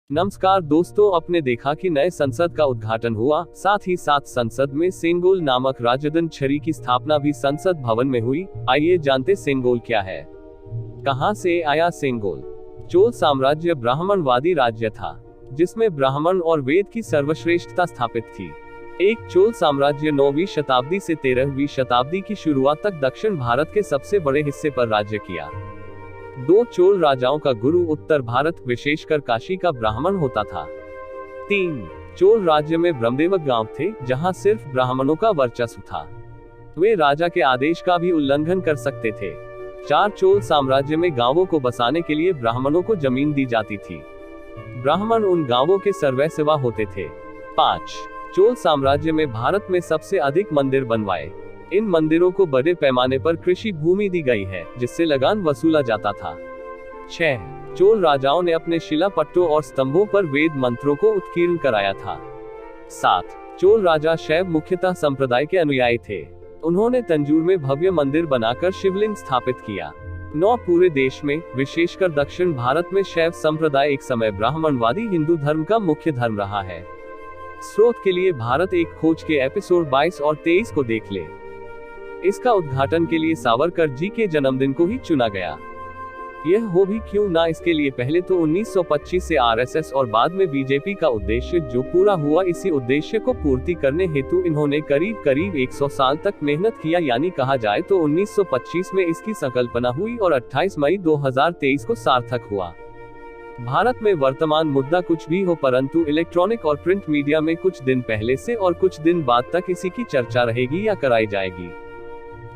नमस्कार दोस्तों, आपने देखा कि नए संसद का उद्घाटन हुआ, साथ ही साथ संसद में सेंगोल नामक राजदन छरी की स्थापना भी संसद भवन में हुई। आइए जानते सेंगोल क्या है, कहां से आया सेंगोल। चोल साम्राज्य ब्राह्मणवादी राज्य था, जिसमें ब्राह्मण और वेद की सर्वश्रेष्ठता स्थापित थी। एक चोल साम्राज्य 9वीं शताब्दी से 13वीं शताब्दी की शुरुआत तक दक्षिण भारत के सबसे बड़े हिस्से पर राज्य किया। दो चोल राजाओं का गुरु उत्तर भारत, विशेषकर काशी का ब्राह्मण होता था। 3 चोल राज्य में ब्रह्मदेवक गांव थे, जहां सिर्फ ब्राह्मणों का वर्चस्व था। वे राजा के आदेश का भी उल्लंघन कर सकते थे। 4 चोल साम्राज्य में गांवों को बसाने के लिए ब्राह्मणों को जमीन दी जाती थी। ब्राह्मण उन गांवों के सर्वेसेवा होते थे। 5 चोल साम्राज्य में भारत में सबसे अधिक मंदिर बनवाए। इन मंदिरों को बड़े पैमाने पर कृषि भूमि दी गई है, जिससे लगान वसूला जाता था। 6 चोल राजाओं ने अपने शिलापट्टों और स्तंभों पर वेद मंत्रों को उत्कीर्ण कराया था। 7 चोल राजा शैव मुख्यतः संप्रदाय के अनुयायी थे। उन्होंने तंजूर में भव्य मंदिर बनाकर शिवलिंग स्थापित किया। 9 पूरे देश में, विशेषकर दक्षिण भारत में शैव संप्रदाय एक समय ब्राह्मणवादी हिंदू धर्म का मुख्य धर्म रहा है। स्रोत के लिए भारत एक खोज के एपिसोड 22 और 23 को देख ले। इसका उद्घाटन के लिए सावरकर जी के जन्मदिन को ही चुना गया। यह हो भी क्यों ना, इसके लिए पहले तो 1925 से आरएसएस और बाद में बीजेपी का उद्देश्य जो पूरा हुआ, इसी उद्देश्य को पूर्ति करने हेतु इन्होंने करीब 100 साल तक मेहनत किया। यानी कहा जाए तो 1925 में इसकी संकल्पना हुई और 28 मई 2023 को सार्थक हुआ। भारत में वर्तमान मुद्दा कुछ भी हो, परंतु इलेक्ट्रॉनिक और प्रिंट मीडिया में कुछ दिन पहले से और कुछ दिन बाद तक इसी की चर्चा रहेगी या कराई जाएगी।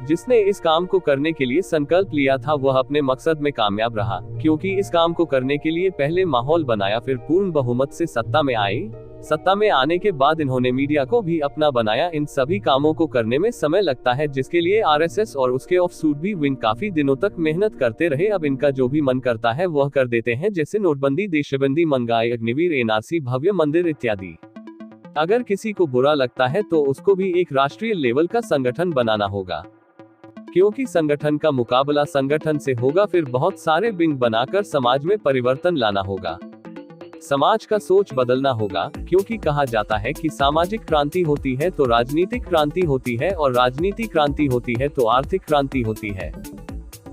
जिसने इस काम को करने के लिए संकल्प लिया था, वह अपने मकसद में कामयाब रहा, क्योंकि इस काम को करने के लिए पहले माहौल बनाया, फिर पूर्ण बहुमत से सत्ता में आए। सत्ता में आने के बाद इन्होंने मीडिया को भी अपना बनाया। इन सभी कामों को करने में समय लगता है, जिसके लिए आरएसएस और उसके ऑफशूट भी विंग काफी दिनों तक मेहनत करते रहे। अब इनका जो भी मन करता है वह कर देते हैं, जैसे नोटबंदी, देशबंदी, महंगाई, अग्निवीर, एनआरसी, भव्य मंदिर इत्यादि। अगर किसी को बुरा लगता है तो उसको भी एक राष्ट्रीय लेवल का संगठन बनाना होगा, क्योंकि संगठन का मुकाबला संगठन से होगा। फिर बहुत सारे विंग बनाकर समाज में परिवर्तन लाना होगा, समाज का सोच बदलना होगा, क्योंकि कहा जाता है कि सामाजिक क्रांति होती है तो राजनीतिक क्रांति होती है, और राजनीतिक क्रांति होती है तो आर्थिक क्रांति होती है।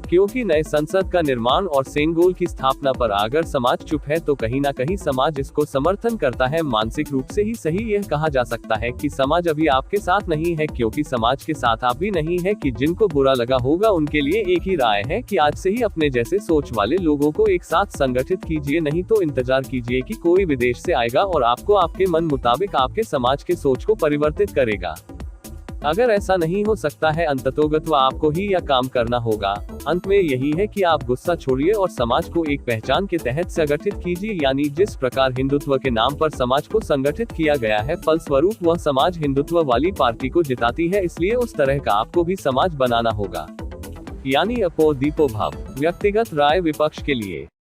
क्योंकि नए संसद का निर्माण और सेंगोल की स्थापना पर अगर समाज चुप है तो कहीं ना कहीं समाज इसको समर्थन करता है। मानसिक रूप से ही सही यह कहा जा सकता है कि समाज अभी आपके साथ नहीं है, क्योंकि समाज के साथ आप भी नहीं है। कि जिनको बुरा लगा होगा उनके लिए एक ही राय है कि आज से ही अपने जैसे सोच वाले लोगों को एक साथ संगठित कीजिए, नहीं तो इंतजार कीजिए कि कोई विदेश से आएगा और आपको आपके मन मुताबिक आपके समाज के सोच को परिवर्तित करेगा। अगर ऐसा नहीं हो सकता है, अंततोगत्वा आपको ही यह काम करना होगा। अंत में यही है कि आप गुस्सा छोड़िए और समाज को एक पहचान के तहत संगठित कीजिए। यानी जिस प्रकार हिंदुत्व के नाम पर समाज को संगठित किया गया है, फलस्वरूप वह समाज हिंदुत्व वाली पार्टी को जिताती है, इसलिए उस तरह का आपको भी समाज बनाना होगा। यानी अपो दीपो भाव, व्यक्तिगत राय विपक्ष के लिए।